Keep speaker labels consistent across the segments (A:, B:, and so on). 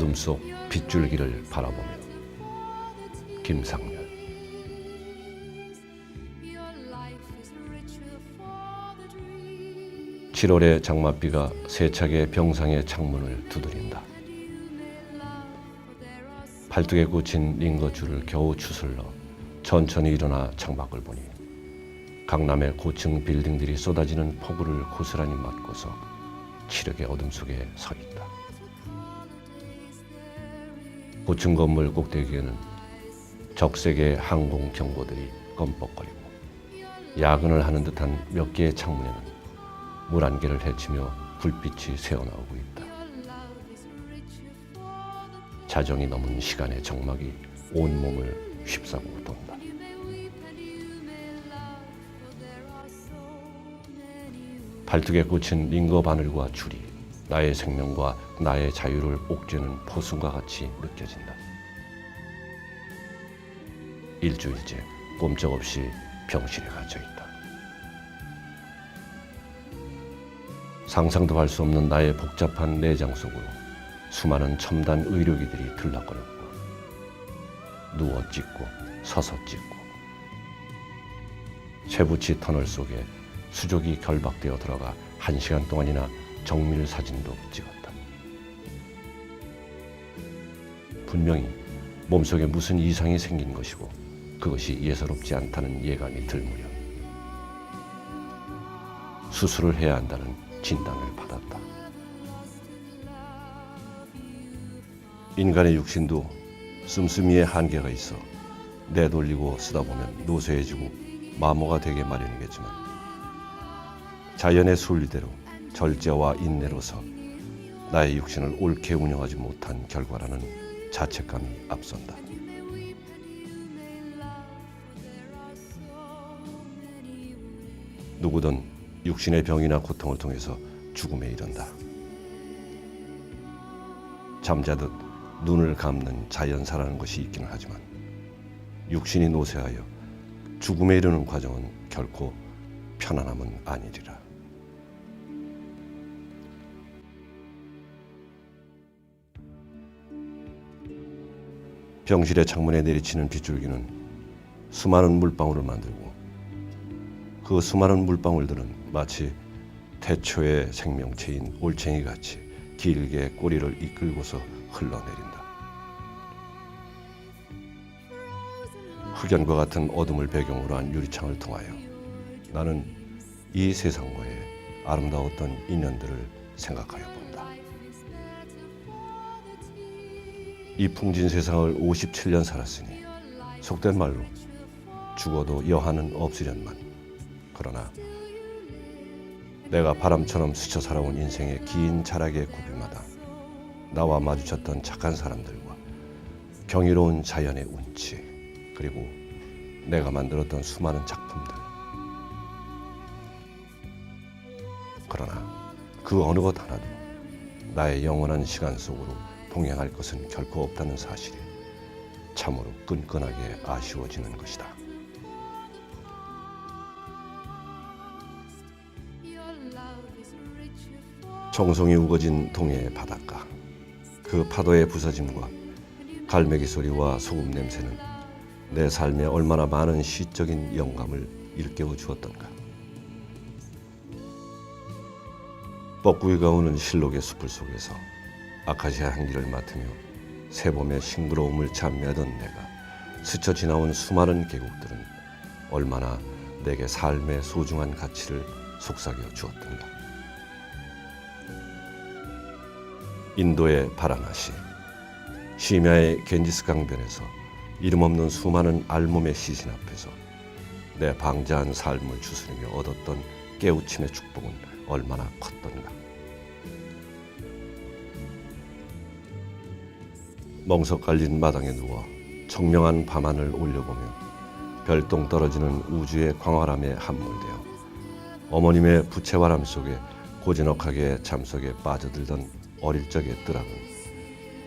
A: 어둠 속 빗줄기를 바라보며. 김상렬. 7월의 장맛비가 세차게 병상의 창문을 두드린다. 팔뚝에 꽂힌 링거줄을 겨우 추슬러 천천히 일어나 창밖을 보니 강남의 고층 빌딩들이 쏟아지는 폭우를 고스란히 맞고서 칠흑의 어둠 속에 서 있다. 고층 건물 꼭대기에는 적색의 항공 경보들이 껌뻑거리고 야근을 하는 듯한 몇 개의 창문에는 물 안개를 헤치며 불빛이 새어나오고 있다. 자정이 넘은 시간의 정막이 온몸을 휩싸고 돈다. 발뚝에 꽂힌 링거 바늘과 줄이 나의 생명과 나의 자유를 옥죄는 포순과 같이 느껴진다. 일주일째 꼼짝없이 병실에 갇혀 있다. 상상도 할 수 없는 나의 복잡한 내장 속으로 수많은 첨단 의료기들이 들락거렸고 누워 찢고 서서 찢고 쇠붙이 터널 속에 수족이 결박되어 들어가 1시간 동안이나 정밀 사진도 찍었다. 분명히 몸속에 무슨 이상이 생긴 것이고 그것이 예사롭지 않다는 예감이 들 무렵 수술을 해야 한다는 진단을 받았다. 인간의 육신도 씀씀이의 한계가 있어 내돌리고 쓰다 보면 노쇠해지고 마모가 되게 마련이겠지만 자연의 순리대로 절제와 인내로서 나의 육신을 옳게 운영하지 못한 결과라는 자책감이 앞선다. 누구든 육신의 병이나 고통을 통해서 죽음에 이른다. 잠자듯 눈을 감는 자연사라는 것이 있기는 하지만 육신이 노쇠하여 죽음에 이르는 과정은 결코 편안함은 아니리라. 병실의 창문에 내리치는 빗줄기는 수많은 물방울을 만들고 그 수많은 물방울들은 마치 태초의 생명체인 올챙이같이 길게 꼬리를 이끌고서 흘러내린다. 흑연과 같은 어둠을 배경으로 한 유리창을 통하여 나는 이 세상과의 아름다웠던 인연들을 생각하여 본다. 이 풍진 세상을 57년 살았으니 속된 말로 죽어도 여한은 없으련만. 그러나 내가 바람처럼 스쳐 살아온 인생의 긴 자락의 굽이마다 나와 마주쳤던 착한 사람들과 경이로운 자연의 운치, 그리고 내가 만들었던 수많은 작품들. 그러나 그 어느 것 하나도 나의 영원한 시간 속으로 동행할 것은 결코 없다는 사실이 참으로 끈끈하게 아쉬워지는 것이다. 정성이 우거진 동해의 바닷가, 그 파도의 부서짐과 갈매기 소리와 소금 냄새는 내 삶에 얼마나 많은 시적인 영감을 일깨워 주었던가. 뻐꾸기가 우는 실록의 숲을 속에서 아카시아 향기를 맡으며 새봄의 싱그러움을 찬미하던 내가 스쳐 지나온 수많은 계곡들은 얼마나 내게 삶의 소중한 가치를 속삭여 주었던가. 인도의 바라나시, 시미아의 겐지스 강변에서 이름 없는 수많은 알몸의 시신 앞에서 내 방자한 삶을 추스리며 얻었던 깨우침의 축복은 얼마나 컸던가. 멍석 깔린 마당에 누워 청명한 밤하늘 올려보며 별똥 떨어지는 우주의 광활함에 함몰되어 어머님의 부채바람 속에 고즈넉하게 잠속에 빠져들던 어릴 적의 뜨락은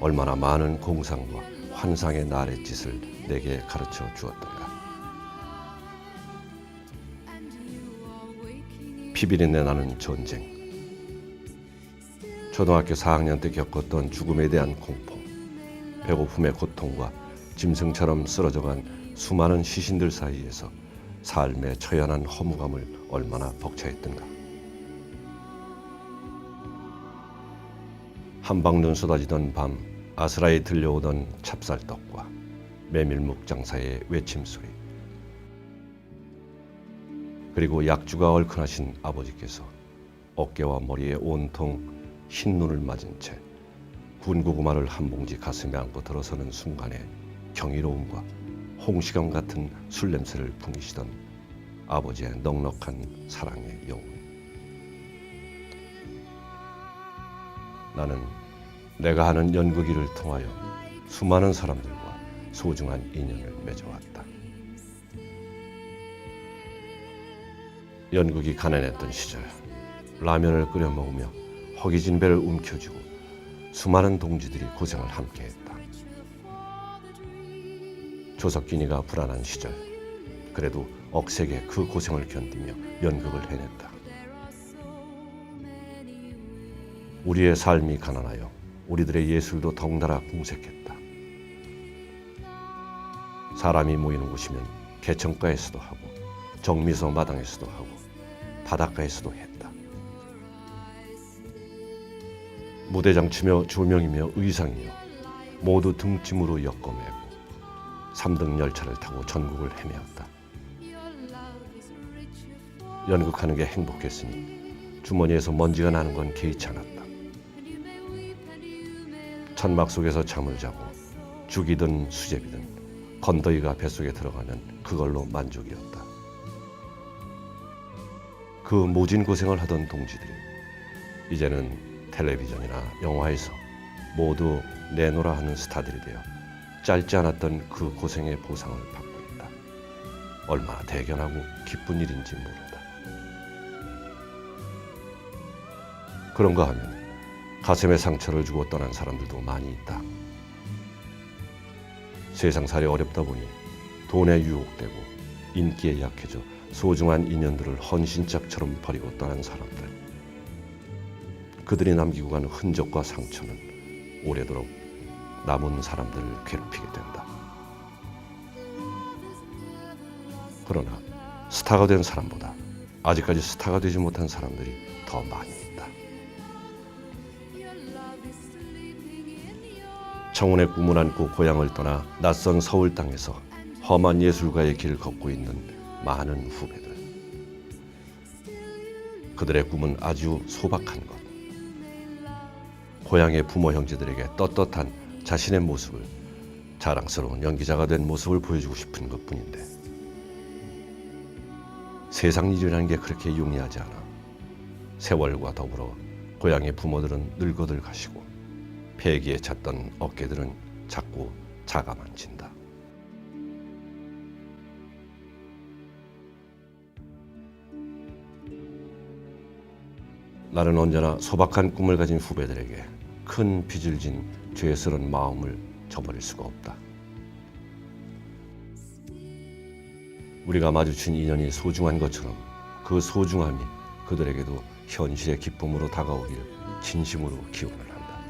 A: 얼마나 많은 공상과 환상의 나랫짓을 내게 가르쳐 주었던가. 피비린내 나는 전쟁, 초등학교 4학년 때 겪었던 죽음에 대한 공포, 배고픔의 고통과 짐승처럼 쓰러져간 수많은 시신들 사이에서 삶의 처연한 허무감을 얼마나 벅차했던가. 한방눈 쏟아지던 밤 아스라에 들려오던 찹쌀떡과 메밀묵 장사의 외침소리, 그리고 약주가 얼큰하신 아버지께서 어깨와 머리에 온통 흰 눈을 맞은 채 군고구마를 한 봉지 가슴에 안고 들어서는 순간의 경이로움과 홍시감 같은 술 냄새를 풍기시던 아버지의 넉넉한 사랑의 여운. 나는 내가 하는 연극일을 통하여 수많은 사람들과 소중한 인연을 맺어왔다. 연극이 가난했던 시절 라면을 끓여 먹으며 허기진 배를 움켜쥐고 수많은 동지들이 고생을 함께했다. 조석기니가 불안한 시절 그래도 억세게 그 고생을 견디며 연극을 해냈다. 우리의 삶이 가난하여 우리들의 예술도 덩달아 궁색했다. 사람이 모이는 곳이면 개천가에서도 하고 정미소 마당에서도 하고 바닷가에서도 했다. 무대장치며 조명이며 의상이며 모두 등짐으로 엮어매고 3등 열차를 타고 전국을 헤매었다. 연극하는 게 행복했으니 주머니에서 먼지가 나는 건 개의치 않았다. 천막 속에서 잠을 자고 죽이든 수제비든 건더기가 뱃속에 들어가면 그걸로 만족이었다. 그 모진 고생을 하던 동지들이 이제는 텔레비전이나 영화에서 모두 내노라 하는 스타들이 되어 짧지 않았던 그 고생의 보상을 받고 있다. 얼마나 대견하고 기쁜 일인지 모른다. 그런가 하면 가슴에 상처를 주고 떠난 사람들도 많이 있다. 세상살이 어렵다 보니 돈에 유혹되고 인기에 약해져 소중한 인연들을 헌신짝처럼 버리고 떠난 사람들. 그들이 남기고 간 흔적과 상처는 오래도록 남은 사람들을 괴롭히게 된다. 그러나 스타가 된 사람보다 아직까지 스타가 되지 못한 사람들이 더 많이 있다. 청운의 꿈을 안고 고향을 떠나 낯선 서울 땅에서 험한 예술가의 길을 걷고 있는 많은 후배들. 그들의 꿈은 아주 소박한 것. 고향의 부모 형제들에게 떳떳한 자신의 모습을, 자랑스러운 연기자가 된 모습을 보여주고 싶은 것뿐인데 세상 일이라는 게 그렇게 용이하지 않아. 세월과 더불어 고향의 부모들은 늙어들 가시고 폐기에 찼던 어깨들은 자꾸 자가만 진다. 나는 언제나 소박한 꿈을 가진 후배들에게 큰 빚을 진 죄스런 마음을 저버릴 수가 없다. 우리가 마주친 인연이 소중한 것처럼 그 소중함이 그들에게도 현실의 기쁨으로 다가오길 진심으로 기원을 한다.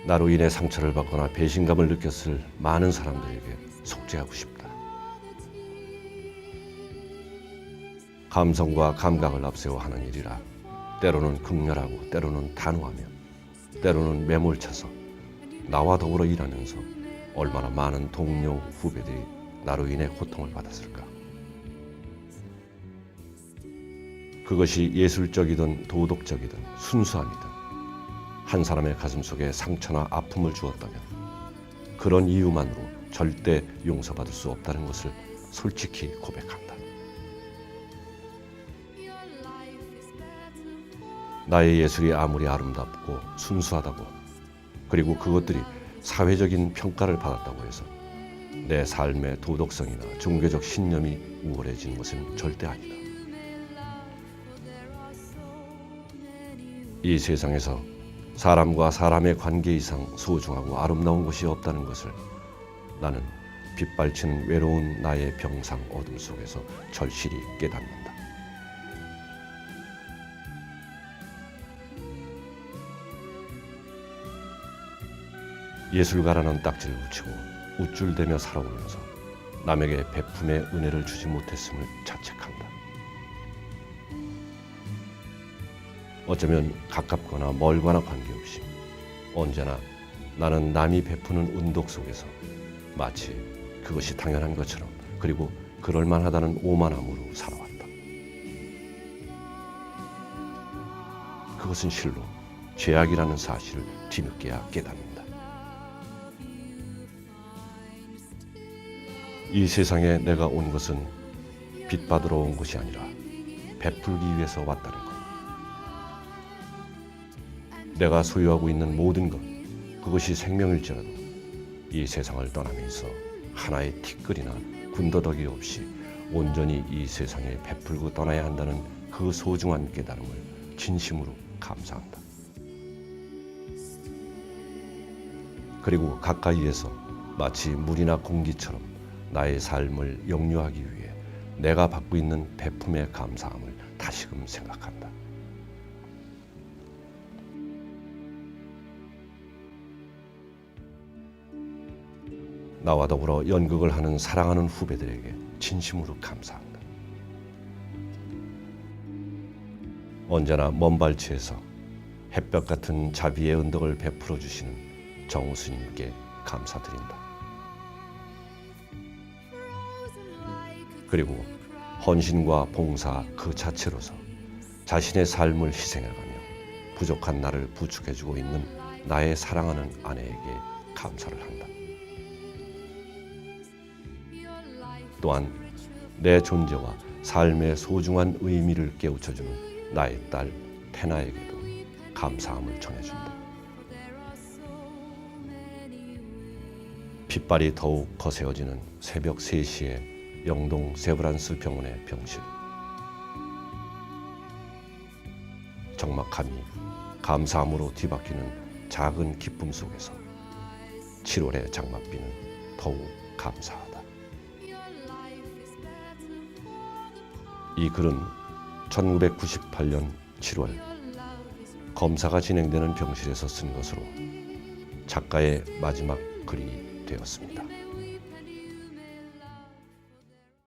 A: 나로 인해 상처를 받거나 배신감을 느꼈을 많은 사람들에게 속죄하고 싶다. 감성과 감각을 앞세워 하는 일이라 때로는 극렬하고 때로는 단호하며 때로는 매몰차서 나와 더불어 일하면서 얼마나 많은 동료 후배들이 나로 인해 고통을 받았을까. 그것이 예술적이든 도덕적이든 순수함이든 한 사람의 가슴 속에 상처나 아픔을 주었다면 그런 이유만으로 절대 용서받을 수 없다는 것을 솔직히 고백한다. 나의 예술이 아무리 아름답고 순수하다고 그리고 그것들이 사회적인 평가를 받았다고 해서 내 삶의 도덕성이나 종교적 신념이 우월해진 것은 절대 아니다. 이 세상에서 사람과 사람의 관계 이상 소중하고 아름다운 것이 없다는 것을 나는 빗발치는 외로운 나의 병상 어둠 속에서 절실히 깨닫는다. 예술가라는 딱지를 붙이고 우쭐대며 살아오면서 남에게 베품의 은혜를 주지 못했음을 자책한다. 어쩌면 가깝거나 멀거나 관계없이 언제나 나는 남이 베푸는 은덕 속에서 마치 그것이 당연한 것처럼, 그리고 그럴만하다는 오만함으로 살아왔다. 그것은 실로 죄악이라는 사실을 뒤늦게야 깨닫는다. 이 세상에 내가 온 것은 빚 받으러 온 것이 아니라 베풀기 위해서 왔다는 것. 내가 소유하고 있는 모든 것, 그것이 생명일지라도 이 세상을 떠나면서 하나의 티끌이나 군더더기 없이 온전히 이 세상에 베풀고 떠나야 한다는 그 소중한 깨달음을 진심으로 감사한다. 그리고 가까이에서 마치 물이나 공기처럼 나의 삶을 영유하기 위해 내가 받고 있는 베품의 감사함을 다시금 생각한다. 나와 더불어 연극을 하는 사랑하는 후배들에게 진심으로 감사한다. 언제나 먼 발치에서 햇볕 같은 자비의 은덕을 베풀어 주시는 정우스님께 감사드린다. 그리고 헌신과 봉사 그 자체로서 자신의 삶을 희생해가며 부족한 나를 부축해주고 있는 나의 사랑하는 아내에게 감사를 한다. 또한 내 존재와 삶의 소중한 의미를 깨우쳐주는 나의 딸 테나에게도 감사함을 전해준다. 핏발이 더욱 거세어지는 새벽 3시에 영동 세브란스 병원의 병실. 적막함이 감사함으로 뒤바뀌는 작은 기쁨 속에서 7월의 장맛비는 더욱 감사하다. 이 글은 1998년 7월 검사가 진행되는 병실에서 쓴 것으로 작가의 마지막 글이 되었습니다.